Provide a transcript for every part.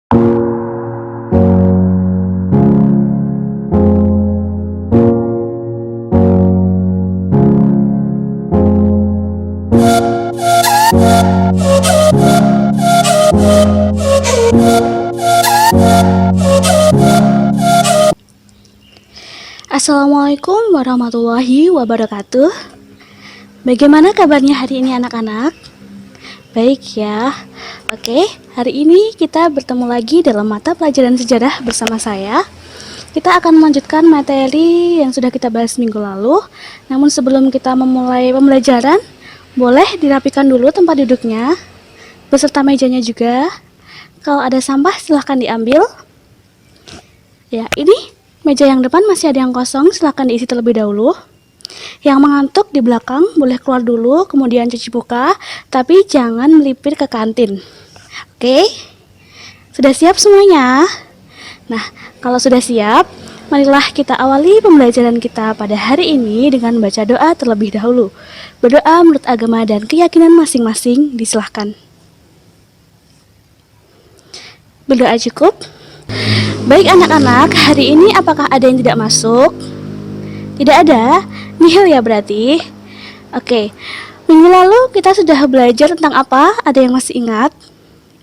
Assalamualaikum warahmatullahi wabarakatuh. Bagaimana kabarnya hari ini anak-anak? Baik ya. Oke, hari ini kita bertemu lagi dalam mata pelajaran sejarah bersama saya. Kita akan melanjutkan materi yang sudah kita bahas minggu lalu. Namun sebelum kita memulai pembelajaran, boleh dirapikan dulu tempat duduknya, beserta mejanya juga. Kalau ada sampah silahkan diambil. Ya, ini meja yang depan masih ada yang kosong, silahkan diisi terlebih dahulu. Yang mengantuk di belakang boleh keluar dulu, kemudian cuci muka, tapi jangan melipir ke kantin. Oke? Sudah siap semuanya? Nah, kalau sudah siap, marilah kita awali pembelajaran kita pada hari ini dengan baca doa terlebih dahulu. Berdoa menurut agama dan keyakinan masing-masing, disilahkan. Berdoa cukup? Baik anak-anak, hari ini apakah ada yang tidak masuk? Tidak ada? Nihil ya berarti? Oke, minggu lalu kita sudah belajar tentang apa? Ada yang masih ingat?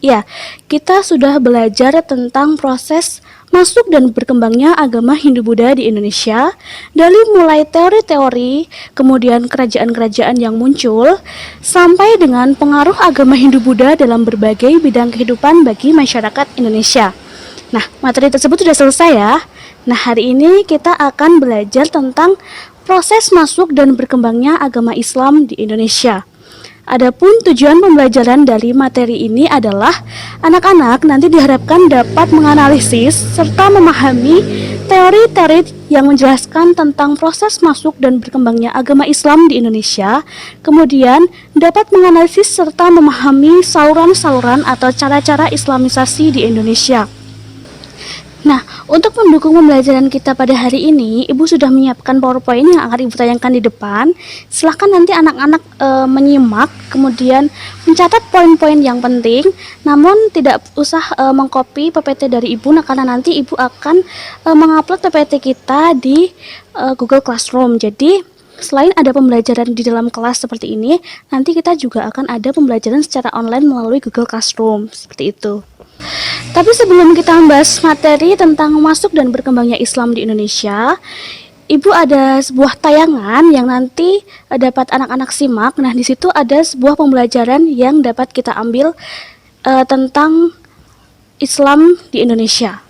Ya, kita sudah belajar tentang proses masuk dan berkembangnya agama Hindu-Buddha di Indonesia, dari mulai teori-teori, kemudian kerajaan-kerajaan yang muncul, sampai dengan pengaruh agama Hindu-Buddha dalam berbagai bidang kehidupan bagi masyarakat Indonesia. Nah, materi tersebut sudah selesai ya. Nah, hari ini kita akan belajar tentang proses masuk dan berkembangnya agama Islam di Indonesia. Adapun tujuan pembelajaran dari materi ini adalah anak-anak nanti diharapkan dapat menganalisis serta memahami teori-teori yang menjelaskan tentang proses masuk dan berkembangnya agama Islam di Indonesia, kemudian dapat menganalisis serta memahami saluran-saluran atau cara-cara Islamisasi di Indonesia. Nah, untuk mendukung pembelajaran kita pada hari ini, Ibu sudah menyiapkan PowerPoint yang akan Ibu tayangkan di depan. Silahkan nanti anak-anak menyimak, kemudian mencatat poin-poin yang penting, namun tidak usah mengcopy PPT dari Ibu, karena nanti Ibu akan mengupload PPT kita di Google Classroom. Jadi, selain ada pembelajaran di dalam kelas seperti ini, nanti kita juga akan ada pembelajaran secara online melalui Google Classroom, seperti itu. Tapi sebelum kita membahas materi tentang masuk dan berkembangnya Islam di Indonesia, Ibu ada sebuah tayangan yang nanti dapat anak-anak simak. Nah, di situ ada sebuah pembelajaran yang dapat kita ambil tentang Islam di Indonesia.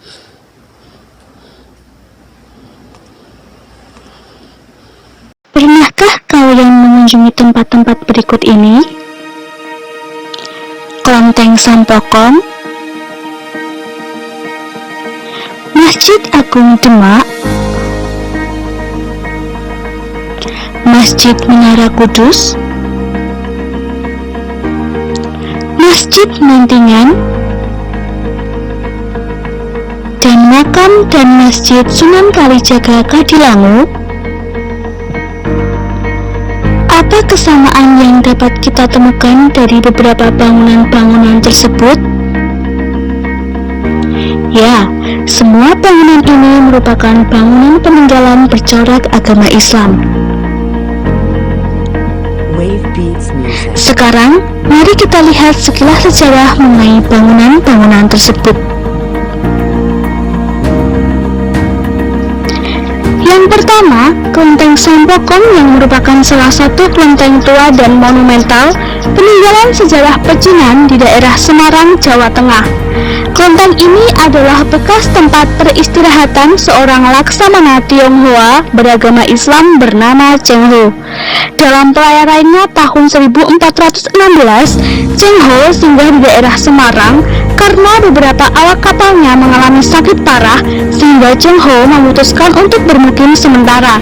Pernahkah kalian mengunjungi tempat-tempat berikut ini? Kelenteng Sampokong, Masjid Agung Demak, Masjid Menara Kudus, Masjid Mantingan, dan makam dan Masjid Sunan Kalijaga Kadilangu. Apa kesamaan yang dapat kita temukan dari beberapa bangunan-bangunan tersebut? Ya, semua bangunan ini merupakan bangunan peninggalan bercorak agama Islam. Sekarang, mari kita lihat sekilas sejarah mengenai bangunan-bangunan tersebut. Yang pertama, Kelenteng Sampokong yang merupakan salah satu kelenteng tua dan monumental peninggalan sejarah pecinan di daerah Semarang, Jawa Tengah. Kelenteng ini adalah bekas tempat peristirahatan seorang laksamana Tionghoa beragama Islam bernama Cheng Ho. Dalam pelayarannya tahun 1416, Cheng Ho singgah di daerah Semarang karena beberapa awak kapalnya mengalami sakit parah, sehingga Cheng Ho memutuskan untuk bermukim sementara.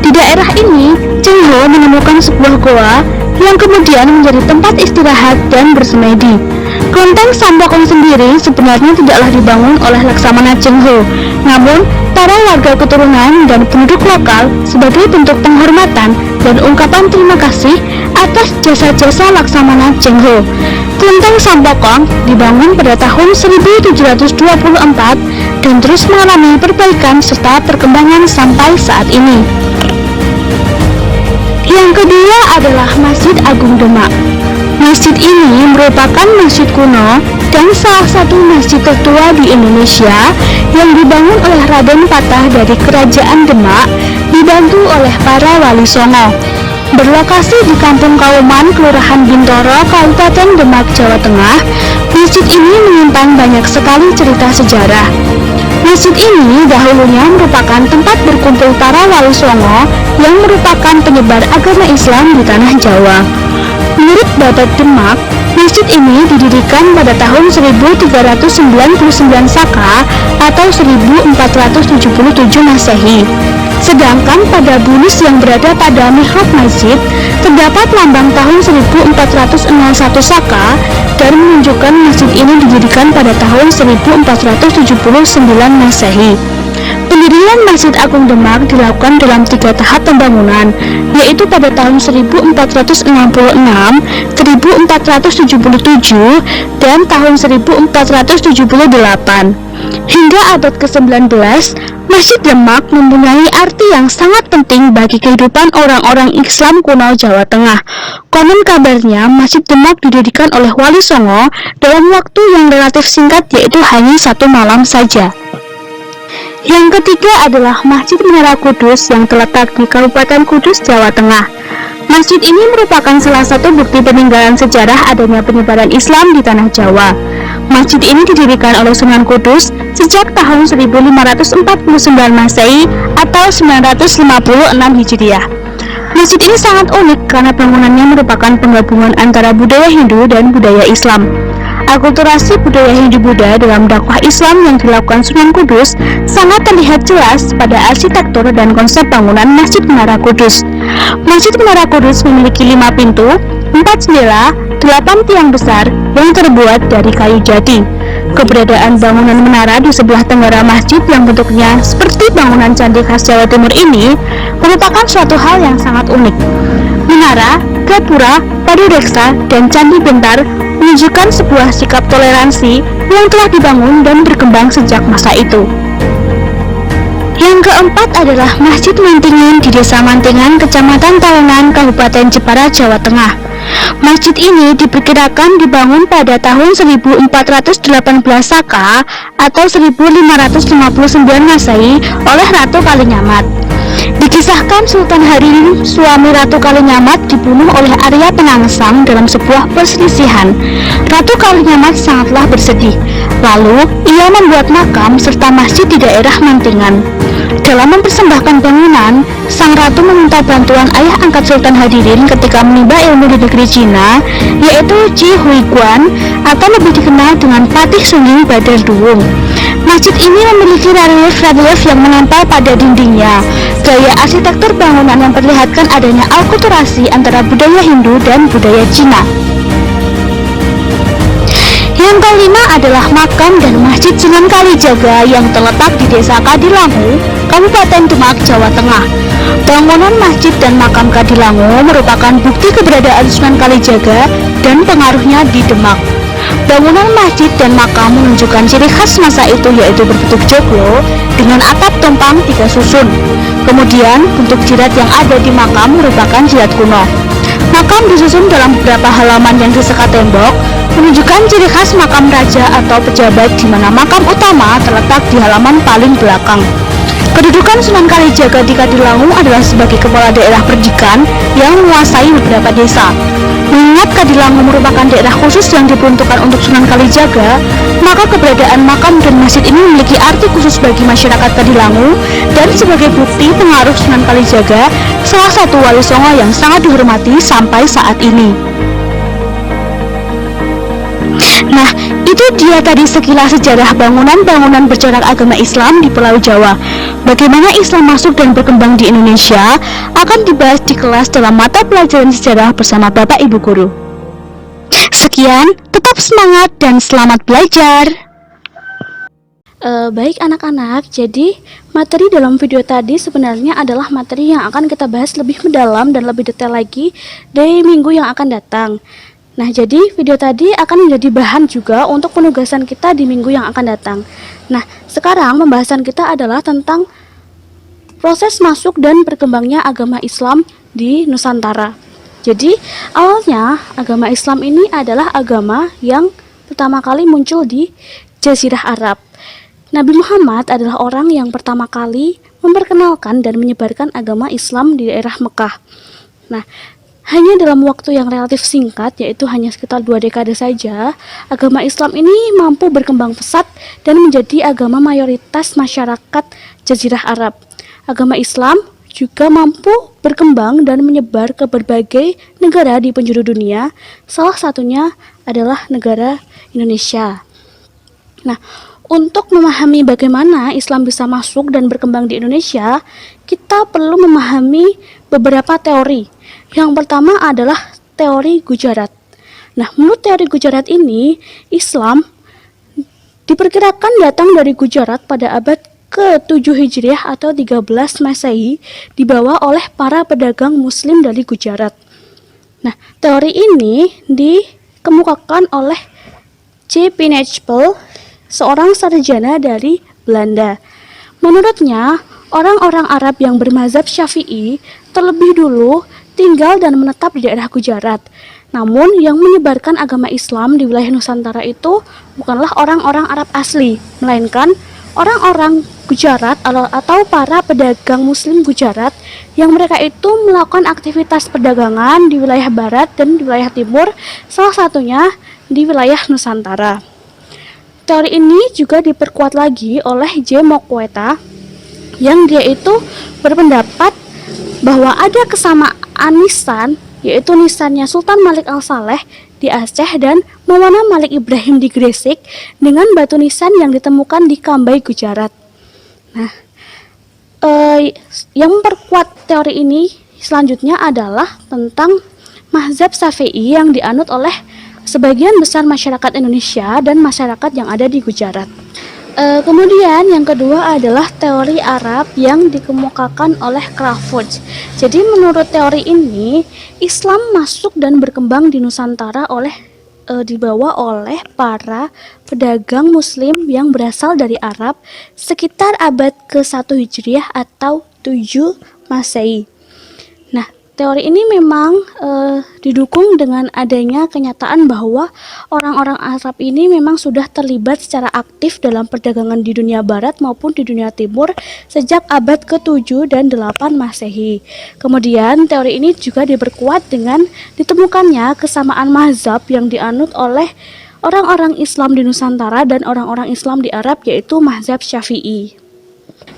Di daerah ini, Cheng Ho menemukan sebuah goa yang kemudian menjadi tempat istirahat dan bersemedi. Kelenteng Sambokong sendiri sebenarnya tidaklah dibangun oleh Laksamana Cheng Ho, namun para warga keturunan dan penduduk lokal sebagai bentuk penghormatan dan ungkapan terima kasih atas jasa-jasa Laksamana Cheng Ho. Kelenteng Sambokong dibangun pada tahun 1724 dan terus mengalami perbaikan serta perkembangan sampai saat ini. Yang kedua adalah Masjid Agung Demak. Masjid ini merupakan masjid kuno dan salah satu masjid tertua di Indonesia yang dibangun oleh Raden Patah dari Kerajaan Demak dibantu oleh para wali songo. Berlokasi di Kampung Kauman, Kelurahan Bintoro, Kabupaten Demak, Jawa Tengah, masjid ini menyimpan banyak sekali cerita sejarah. Masjid ini dahulunya merupakan tempat berkumpul para wali songo yang merupakan penyebar agama Islam di tanah Jawa. Menurut Babad Demak, masjid ini didirikan pada tahun 1399 Saka atau 1477 Masehi. Sedangkan pada bunus yang berada pada mihrab masjid terdapat lambang tahun 1401 Saka dan menunjukkan masjid ini didirikan pada tahun 1479 Masehi. Pendirian Masjid Agung Demak dilakukan dalam 3 tahap pembangunan, yaitu pada tahun 1466, 1477, dan tahun 1478. Hingga abad ke-19, Masjid Demak mempunyai arti yang sangat penting bagi kehidupan orang-orang Islam kuno Jawa Tengah. Konon kabarnya, Masjid Demak didirikan oleh Wali Songo dalam waktu yang relatif singkat, yaitu hanya 1 malam saja. Yang ketiga adalah Masjid Menara Kudus yang terletak di Kabupaten Kudus, Jawa Tengah. Masjid ini merupakan salah satu bukti peninggalan sejarah adanya penyebaran Islam di tanah Jawa. Masjid ini didirikan oleh Sunan Kudus sejak tahun 1549 Masehi atau 956 Hijriah. Masjid ini sangat unik karena bangunannya merupakan penggabungan antara budaya Hindu dan budaya Islam. Akulturasi budaya Hindu-Buddha dalam dakwah Islam yang dilakukan Sunan Kudus sangat terlihat jelas pada arsitektur dan konsep bangunan Masjid Menara Kudus. Masjid Menara Kudus memiliki 5 pintu, 4 jendela, 8 tiang besar yang terbuat dari kayu jati. Keberadaan bangunan menara di sebelah tenggara masjid yang bentuknya seperti bangunan candi khas Jawa Timur ini merupakan suatu hal yang sangat unik. Menara, gapura, padureksa, dan candi bentar menunjukkan sebuah sikap toleransi yang telah dibangun dan berkembang sejak masa itu. Yang keempat adalah Masjid Mantingan di Desa Mantingan, Kecamatan Talengan, Kabupaten Jepara, Jawa Tengah. Masjid ini diperkirakan dibangun pada tahun 1418 Saka atau 1559 Masehi oleh Ratu Kalinyamat. Dikisahkan Sultan Haririn, suami Ratu Kalinyamat, dibunuh oleh Arya Penangsang dalam sebuah perselisihan. Ratu Kalinyamat sangatlah bersedih. Lalu, ia membuat makam serta masjid di daerah Mantingan. Dalam mempersembahkan bangunan, sang ratu meminta bantuan ayah angkat Sultan Haririn ketika menimba ilmu di negeri Cina, yaitu Ji Huiguan atau lebih dikenal dengan Patih Sunging Badar Duwung. Masjid ini memiliki relief yang menempel pada dindingnya. Gaya arsitektur bangunan memperlihatkan adanya akulturasi antara budaya Hindu dan budaya Cina. Yang kelima adalah makam dan masjid Sunan Kalijaga yang terletak di Desa Kadilangu, Kabupaten Demak, Jawa Tengah. Bangunan masjid dan makam Kadilangu merupakan bukti keberadaan Sunan Kalijaga dan pengaruhnya di Demak. Bangunan masjid dan makam menunjukkan ciri khas masa itu, yaitu berbentuk joglo dengan atap tumpang 3 susun. Kemudian bentuk jirat yang ada di makam merupakan jirat kuno. Makam disusun dalam beberapa halaman yang disekat tembok, menunjukkan ciri khas makam raja atau pejabat, di mana makam utama terletak di halaman paling belakang. Kedudukan Sunan Kalijaga di Kadilangu adalah sebagai kepala daerah Perdikan yang menguasai beberapa desa. Mengingat Kadilangu merupakan daerah khusus yang diperuntukkan untuk Sunan Kalijaga, maka keberadaan makam dan masjid ini memiliki arti khusus bagi masyarakat Kadilangu dan sebagai bukti pengaruh Sunan Kalijaga, salah satu wali songo yang sangat dihormati sampai saat ini. Nah, itu dia tadi sekilas sejarah bangunan-bangunan bercorak agama Islam di Pulau Jawa. Bagaimana Islam masuk dan berkembang di Indonesia akan dibahas di kelas dalam mata pelajaran sejarah bersama Bapak Ibu Guru. Sekian, tetap Tetap semangat dan selamat belajar. Baik anak-anak, jadi materi dalam video tadi sebenarnya adalah materi yang akan kita bahas lebih mendalam dan lebih detail lagi di minggu yang akan datang. Nah, jadi video tadi akan menjadi bahan juga untuk penugasan kita di minggu yang akan datang. Nah, sekarang pembahasan kita adalah tentang proses masuk dan berkembangnya agama Islam di Nusantara. Jadi, awalnya agama Islam ini adalah agama yang pertama kali muncul di Jazirah Arab. Nabi Muhammad adalah orang yang pertama kali memperkenalkan dan menyebarkan agama Islam di daerah Mekah. Nah, hanya dalam waktu yang relatif singkat, yaitu hanya sekitar 2 dekade saja, agama Islam ini mampu berkembang pesat dan menjadi agama mayoritas masyarakat Jazirah Arab. Agama Islam juga mampu berkembang dan menyebar ke berbagai negara di penjuru dunia, salah satunya adalah negara Indonesia. Nah, untuk memahami bagaimana Islam bisa masuk dan berkembang di Indonesia, kita perlu memahami beberapa teori. Yang pertama adalah teori Gujarat. Nah, menurut teori Gujarat ini, Islam diperkirakan datang dari Gujarat pada abad ke-7 Hijriah atau 13 Masehi, dibawa oleh para pedagang Muslim dari Gujarat. Nah, teori ini dikemukakan oleh J. P. Nijpel, seorang sarjana dari Belanda. Menurutnya, orang-orang Arab yang bermazhab Syafi'i terlebih dulu tinggal dan menetap di daerah Gujarat. Namun, yang menyebarkan agama Islam di wilayah Nusantara itu bukanlah orang-orang Arab asli, melainkan orang-orang Gujarat atau para pedagang Muslim Gujarat yang mereka itu melakukan aktivitas perdagangan di wilayah barat dan di wilayah timur, salah satunya di wilayah Nusantara. Teori ini juga diperkuat lagi oleh J. Mokweta, yang dia itu berpendapat bahwa ada kesamaan nisan, yaitu nisannya Sultan Malik Al-Saleh di Aceh dan Maulana Malik Ibrahim di Gresik dengan batu nisan yang ditemukan di Kambai, Gujarat. Nah, yang memperkuat teori ini selanjutnya adalah tentang mazhab Syafi'i yang dianut oleh sebagian besar masyarakat Indonesia dan masyarakat yang ada di Gujarat. Kemudian yang kedua adalah teori Arab yang dikemukakan oleh Crawford. Jadi menurut teori ini, Islam masuk dan berkembang di Nusantara dibawa oleh para pedagang Muslim yang berasal dari Arab sekitar abad ke-1 Hijriah atau 7 Masehi. Nah, teori ini memang didukung dengan adanya kenyataan bahwa orang-orang Arab ini memang sudah terlibat secara aktif dalam perdagangan di dunia barat maupun di dunia timur sejak abad ke-7 dan 8 Masehi. Kemudian teori ini juga diperkuat dengan ditemukannya kesamaan mazhab yang dianut oleh orang-orang Islam di Nusantara dan orang-orang Islam di Arab, yaitu mazhab Syafi'i.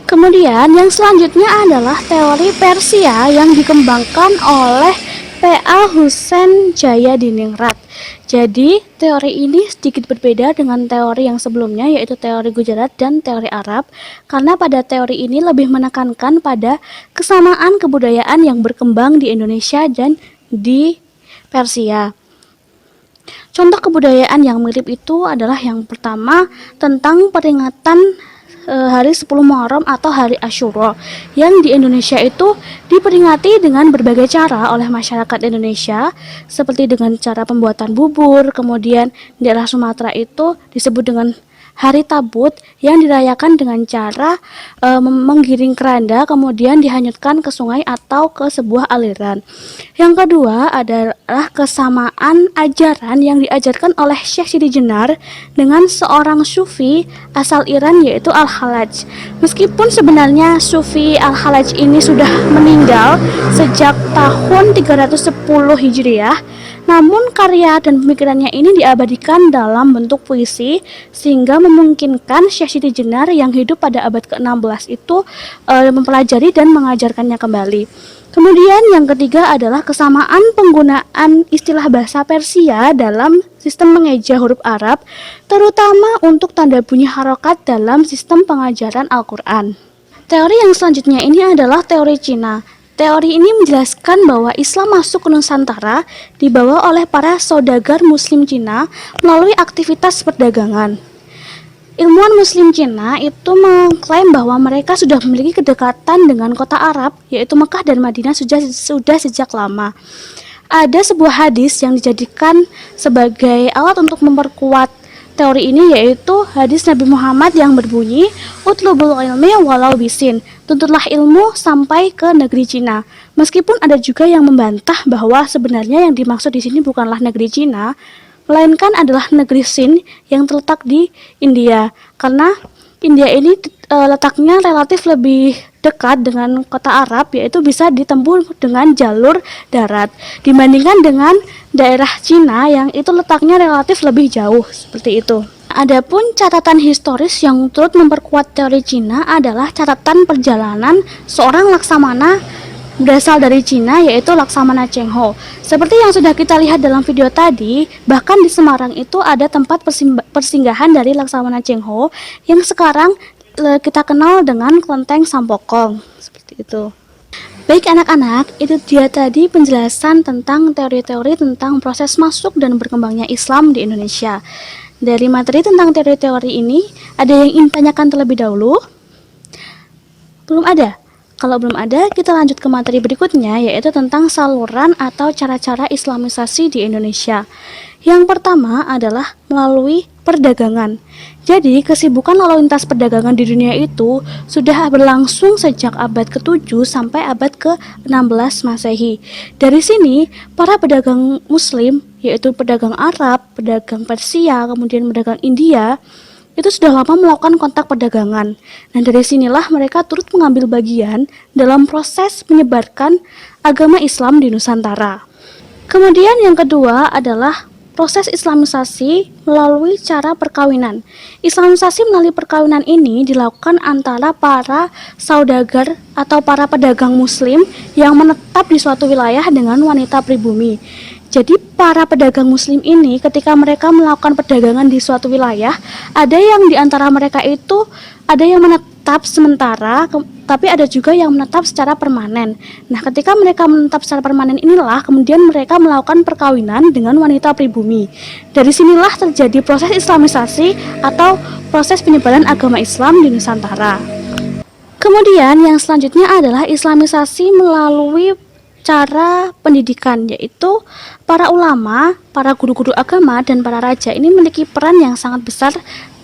Kemudian yang selanjutnya adalah teori Persia yang dikembangkan oleh P.A. Hussein Jayadiningrat. Jadi teori ini sedikit berbeda dengan teori yang sebelumnya, yaitu teori Gujarat dan teori Arab, karena pada teori ini lebih menekankan pada kesamaan kebudayaan yang berkembang di Indonesia dan di Persia. Contoh kebudayaan yang mirip itu adalah yang pertama tentang peringatan hari 10 Muharram atau hari Asyura, yang di Indonesia itu diperingati dengan berbagai cara oleh masyarakat Indonesia, seperti dengan cara pembuatan bubur. Kemudian di daerah Sumatera itu disebut dengan Hari Tabut, yang dirayakan dengan cara menggiring keranda kemudian dihanyutkan ke sungai atau ke sebuah aliran. Yang kedua adalah kesamaan ajaran yang diajarkan oleh Syekh Sidi Jenar dengan seorang sufi asal Iran, yaitu Al-Halaj. Meskipun sebenarnya sufi Al-Halaj ini sudah meninggal sejak tahun 310 Hijriah, namun karya dan pemikirannya ini diabadikan dalam bentuk puisi, sehingga memungkinkan Syekh Sidi Jenar yang hidup pada abad ke-16 itu mempelajari dan mengajarkannya kembali. Kemudian yang ketiga adalah kesamaan penggunaan istilah bahasa Persia dalam sistem mengeja huruf Arab, terutama untuk tanda bunyi harokat dalam sistem pengajaran Al-Quran. Teori yang selanjutnya ini adalah teori Cina. Teori ini menjelaskan bahwa Islam masuk ke Nusantara dibawa oleh para saudagar Muslim Cina melalui aktivitas perdagangan. Ilmuwan Muslim Cina itu mengklaim bahwa mereka sudah memiliki kedekatan dengan kota Arab, yaitu Mekah dan Madinah sudah sejak lama. Ada sebuah hadis yang dijadikan sebagai alat untuk memperkuat teori ini, yaitu hadis Nabi Muhammad yang berbunyi, "Utlubul ilmi walau bisin", tuntutlah ilmu sampai ke negeri Cina. Meskipun ada juga yang membantah bahwa sebenarnya yang dimaksud di sini bukanlah negeri Cina, melainkan adalah negeri Sin yang terletak di India, karena India ini letaknya relatif lebih dekat dengan kota Arab, yaitu bisa ditempuh dengan jalur darat dibandingkan dengan daerah Cina yang itu letaknya relatif lebih jauh seperti itu. Adapun catatan historis yang turut memperkuat teori Cina adalah catatan perjalanan seorang laksamana berasal dari Cina, yaitu Laksamana Cheng Ho. Seperti yang sudah kita lihat dalam video tadi, bahkan di Semarang itu ada tempat persinggahan dari Laksamana Cheng Ho yang sekarang kita kenal dengan Kelenteng Sampokong, seperti itu. Baik anak-anak, itu dia tadi penjelasan tentang teori-teori tentang proses masuk dan berkembangnya Islam di Indonesia. Dari materi tentang teori-teori ini, ada yang ingin tanyakan terlebih dahulu? Belum ada? Kalau belum ada, kita lanjut ke materi berikutnya, yaitu tentang saluran atau cara-cara Islamisasi di Indonesia. Yang pertama adalah melalui perdagangan. Jadi, kesibukan lalu lintas perdagangan di dunia itu sudah berlangsung sejak abad ke-7 sampai abad ke-16 Masehi. Dari sini, para pedagang Muslim, yaitu pedagang Arab, pedagang Persia, kemudian pedagang India, itu sudah lama melakukan kontak perdagangan. Nah, dari sinilah mereka turut mengambil bagian dalam proses menyebarkan agama Islam di Nusantara. Kemudian yang kedua adalah proses Islamisasi melalui cara perkawinan. Islamisasi melalui perkawinan ini dilakukan antara para saudagar atau para pedagang Muslim yang menetap di suatu wilayah dengan wanita pribumi. Jadi para pedagang Muslim ini ketika mereka melakukan perdagangan di suatu wilayah, ada yang di antara mereka itu ada yang menetap sementara, tapi ada juga yang menetap secara permanen. Nah, ketika mereka menetap secara permanen inilah kemudian mereka melakukan perkawinan dengan wanita pribumi. Dari sinilah terjadi proses Islamisasi atau proses penyebaran agama Islam di Nusantara. Kemudian yang selanjutnya adalah Islamisasi melalui cara pendidikan, yaitu para ulama, para guru-guru agama, dan para raja ini memiliki peran yang sangat besar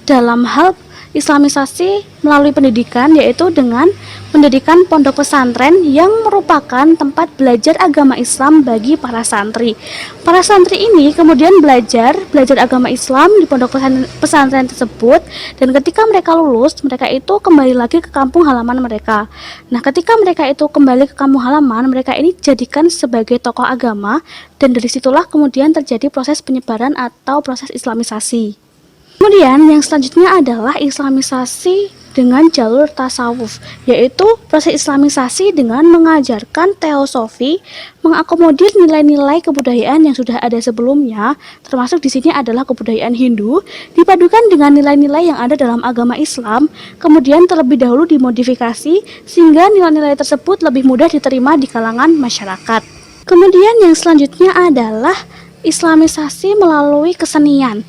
dalam hal Islamisasi melalui pendidikan, yaitu dengan mendirikan pondok pesantren yang merupakan tempat belajar agama Islam bagi para santri. Para santri ini kemudian belajar agama Islam di pondok pesantren tersebut, dan ketika mereka lulus, mereka itu kembali lagi ke kampung halaman mereka. Nah, ketika mereka itu kembali ke kampung halaman, mereka ini dijadikan sebagai tokoh agama, dan dari situlah kemudian terjadi proses penyebaran atau proses Islamisasi. Kemudian yang selanjutnya adalah Islamisasi dengan jalur tasawuf, yaitu proses Islamisasi dengan mengajarkan teosofi, mengakomodir nilai-nilai kebudayaan yang sudah ada sebelumnya, termasuk di sini adalah kebudayaan Hindu, dipadukan dengan nilai-nilai yang ada dalam agama Islam, kemudian terlebih dahulu dimodifikasi sehingga nilai-nilai tersebut lebih mudah diterima di kalangan masyarakat. Kemudian yang selanjutnya adalah Islamisasi melalui kesenian.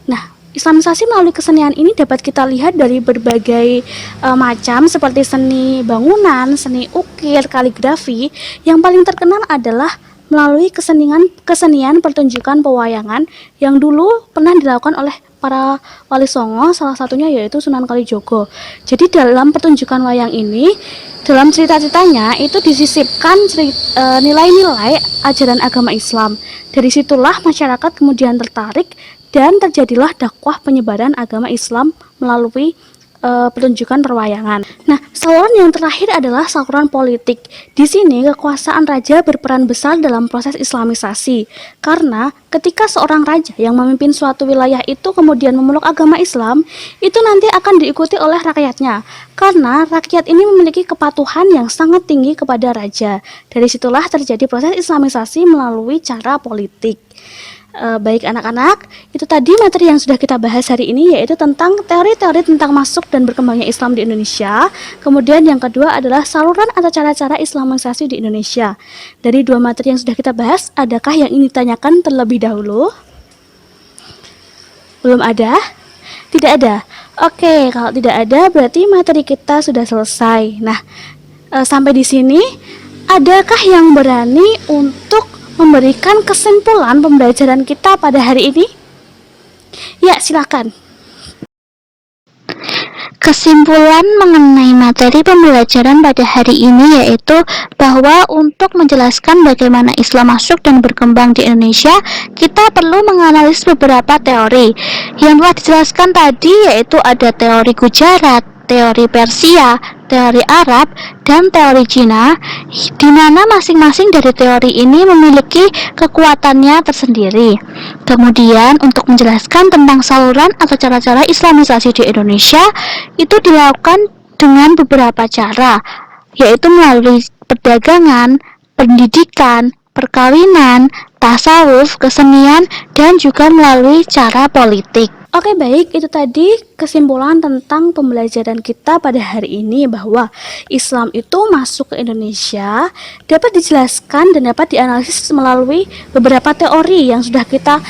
Nah, Islamisasi melalui kesenian ini dapat kita lihat dari berbagai macam seperti seni bangunan, seni ukir, kaligrafi. Yang paling terkenal adalah melalui kesenian pertunjukan pewayangan yang dulu pernah dilakukan oleh para wali songo, salah satunya yaitu Sunan Kalijogo. Jadi dalam pertunjukan wayang ini, dalam cerita-ceritanya itu disisipkan nilai-nilai ajaran agama Islam. Dari situlah masyarakat kemudian tertarik dan terjadilah dakwah penyebaran agama Islam melalui pertunjukan perwayangan. Nah, saluran yang terakhir adalah saluran politik. Di sini kekuasaan raja berperan besar dalam proses Islamisasi, karena ketika seorang raja yang memimpin suatu wilayah itu kemudian memeluk agama Islam, itu nanti akan diikuti oleh rakyatnya, karena rakyat ini memiliki kepatuhan yang sangat tinggi kepada raja. Dari situlah terjadi proses Islamisasi melalui cara politik. Baik anak-anak, itu tadi materi yang sudah kita bahas hari ini, yaitu tentang teori-teori tentang masuk dan berkembangnya Islam di Indonesia. Kemudian yang kedua adalah saluran atau cara-cara Islamisasi di Indonesia. Dari dua materi yang sudah kita bahas, adakah yang ingin ditanyakan terlebih dahulu? Belum ada? Tidak ada? Oke, kalau tidak ada berarti materi kita sudah selesai. Nah, sampai di sini, adakah yang berani untuk memberikan kesimpulan pembelajaran kita pada hari ini? Ya, silakan. Kesimpulan mengenai materi pembelajaran pada hari ini yaitu bahwa untuk menjelaskan bagaimana Islam masuk dan berkembang di Indonesia, kita perlu menganalisis beberapa teori. Yang telah dijelaskan tadi yaitu ada teori Gujarat, teori Persia, teori Arab, dan teori Cina, di mana masing-masing dari teori ini memiliki kekuatannya tersendiri. Kemudian, untuk menjelaskan tentang saluran atau cara-cara Islamisasi di Indonesia, itu dilakukan dengan beberapa cara, yaitu melalui perdagangan, pendidikan, perkawinan, tasawuf, kesenian, dan juga melalui cara politik. Oke, baik, itu tadi kesimpulan tentang pembelajaran kita pada hari ini, bahwa Islam itu masuk ke Indonesia dapat dijelaskan dan dapat dianalisis melalui beberapa teori yang sudah kita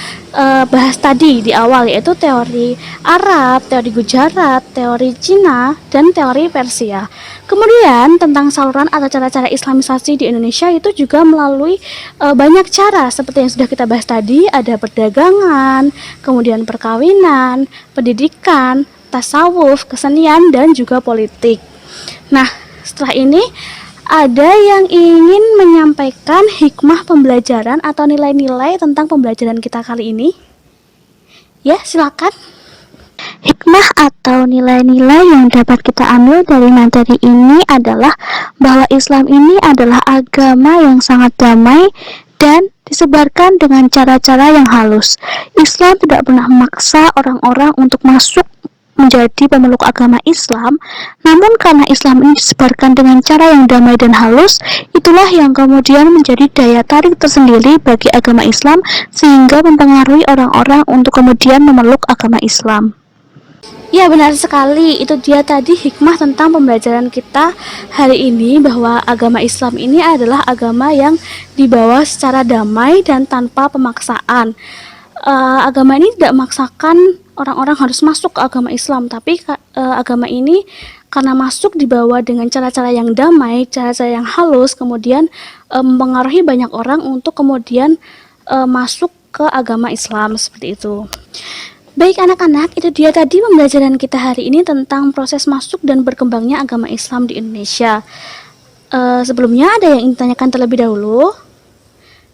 bahas tadi di awal, yaitu teori Arab, teori Gujarat, teori Cina, dan teori Persia. Kemudian tentang saluran atau cara-cara Islamisasi di Indonesia itu juga melalui banyak cara, seperti yang sudah kita bahas tadi, ada perdagangan, kemudian perkawinan, pendidikan, tasawuf, kesenian, dan juga politik. Nah, setelah ini ada yang ingin menyampaikan hikmah pembelajaran atau nilai-nilai tentang pembelajaran kita kali ini? Ya, silakan. Hikmah atau nilai-nilai yang dapat kita ambil dari materi ini adalah bahwa Islam ini adalah agama yang sangat damai dan disebarkan dengan cara-cara yang halus. Islam tidak pernah memaksa orang-orang untuk masuk menjadi pemeluk agama Islam, namun karena Islam ini disebarkan dengan cara yang damai dan halus, itulah yang kemudian menjadi daya tarik tersendiri bagi agama Islam sehingga mempengaruhi orang-orang untuk kemudian memeluk agama Islam. Ya, benar sekali. Itu dia tadi hikmah tentang pembelajaran kita hari ini, bahwa agama Islam ini adalah agama yang dibawa secara damai dan tanpa pemaksaan. Agama ini tidak memaksakan orang-orang harus masuk ke agama Islam, tapi agama ini karena masuk dibawa dengan cara-cara yang damai, cara-cara yang halus, kemudian mempengaruhi banyak orang untuk kemudian masuk ke agama Islam, seperti itu. Baik anak-anak, itu dia tadi pembelajaran kita hari ini tentang proses masuk dan berkembangnya agama Islam di Indonesia. Sebelumnya ada yang ingin ditanyakan terlebih dahulu?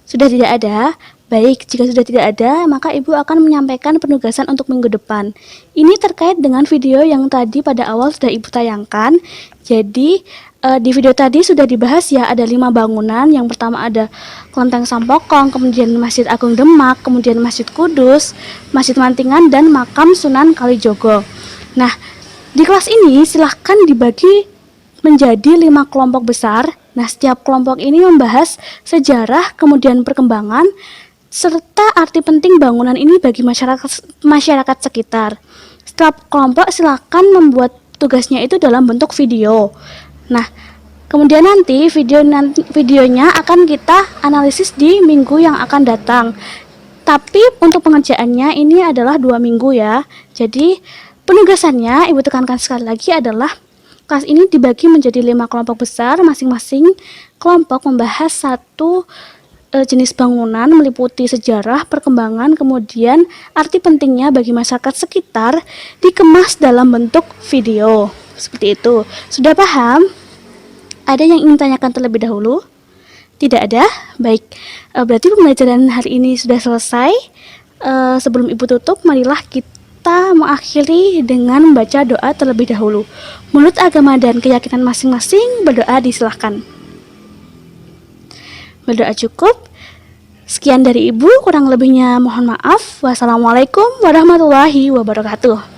Sudah tidak ada? Baik, jika sudah tidak ada, maka Ibu akan menyampaikan penugasan untuk minggu depan. Ini terkait dengan video yang tadi pada awal sudah Ibu tayangkan. Jadi, di video tadi sudah dibahas ya, ada 5 bangunan. Yang pertama ada Kelenteng Sampokong, kemudian Masjid Agung Demak, kemudian Masjid Kudus, Masjid Mantingan, dan Makam Sunan Kalijogo. Nah, di kelas ini silahkan dibagi menjadi 5 kelompok besar. Nah, setiap kelompok ini membahas sejarah, kemudian perkembangan, serta arti penting bangunan ini bagi masyarakat sekitar. Setiap kelompok silakan membuat tugasnya itu dalam bentuk video. Nah, kemudian nanti videonya akan kita analisis di minggu yang akan datang. Tapi untuk pengerjaannya ini adalah 2 minggu ya. Jadi penugasannya Ibu tekankan sekali lagi adalah kelas ini dibagi menjadi 5 kelompok besar. Masing-masing kelompok membahas satu jenis bangunan, meliputi sejarah, perkembangan, kemudian arti pentingnya bagi masyarakat sekitar, dikemas dalam bentuk video. Seperti itu. Sudah paham? Ada yang ingin tanyakan terlebih dahulu? Tidak ada? Baik. Berarti pembelajaran hari ini sudah selesai. Sebelum Ibu tutup, marilah kita mengakhiri dengan membaca doa terlebih dahulu. Menurut agama dan keyakinan masing-masing, berdoa disilahkan. Berdoa cukup. Sekian dari Ibu, kurang lebihnya mohon maaf. Wassalamualaikum warahmatullahi wabarakatuh.